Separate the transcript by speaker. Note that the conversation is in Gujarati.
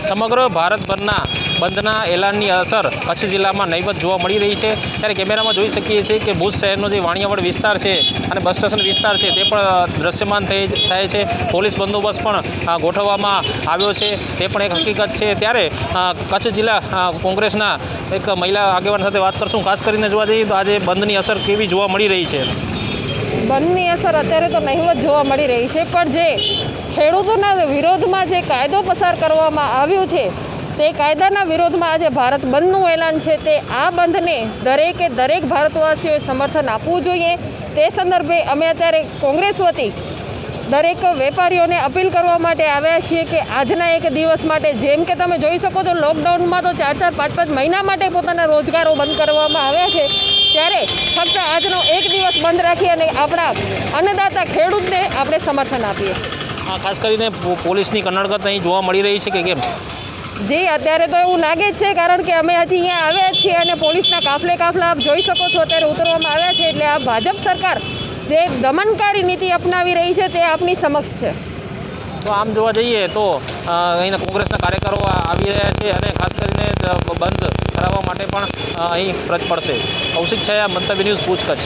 Speaker 1: સમગ્ર ભારતભરના બંધના એલાનની અસર કચ્છ જિલ્લામાં નહીવત જોવા મળી રહી છે। ત્યારે કેમેરામાં જોઈ શકીએ છીએ કે ભુજ શહેરનો જે વાણિયાવડ વિસ્તાર છે અને બસ સ્ટેશન વિસ્તાર છે તે પણ દ્રશ્યમાન થાય છે। પોલીસ બંદોબસ્ત પણ ગોઠવવામાં આવ્યો છે, તે પણ એક હકીકત છે। ત્યારે કચ્છ જિલ્લા કોંગ્રેસના એક મહિલા આગેવાન સાથે વાત કરશું। ખાસ કરીને જોવા જઈએ તો આજે બંધની અસર કેવી જોવા મળી રહી છે?
Speaker 2: બંધની અસર અત્યારે તો નહીવત જોવા મળી રહી છે, પણ જે ખેડૂતોના વિરોધમાં જે કાયદો પસાર કરવામાં આવ્યો છે તે કાયદાના વિરોધમાં આજે ભારત બંધનું એલાન છે, તે આ બંધને દરેક ભારતવાસીઓએ સમર્થન આપવું જોઈએ। તે સંદર્ભે અમે અત્યારે કોંગ્રેસ વતી દરેક વેપારીઓને અપીલ કરવા માટે આવ્યા છીએ કે આજના એક દિવસ માટે, જેમ કે તમે જોઈ શકો છો લોકડાઉનમાં તો 4-5 મહિના માટે પોતાના રોજગારો બંધ કરવામાં આવ્યા છે, ત્યારે ફક્ત આજનો એક દિવસ બંધ રાખી અને આપણા અન્નદાતા ખેડૂતને આપણે સમર્થન આપીએ।
Speaker 1: ખાસ કરીને પોલીસની કનડગત અહીં જોવા મળી રહી છે કે કેમ?
Speaker 2: જી, અત્યારે તો એવું લાગે જ છે, કારણ કે અમે હજી અહીંયા આવ્યા છીએ અને પોલીસના કાફલા આપ જોઈ શકો છો અત્યારે ઉતરવામાં આવ્યા છે। એટલે આ ભાજપ સરકાર જે દમનકારી નીતિ અપનાવી રહી છે તે આપની સમક્ષ છે।
Speaker 1: તો આમ જોવા જઈએ તો અહીંના કોંગ્રેસના કાર્યકરો આવી રહ્યા છે અને ખાસ કરીને બંધ કરાવવા માટે પણ અહીં ફરજ પડશે। કૌશિક છાયા, મંતવ્ય ન્યૂઝ, ભુજ, કચ્છ।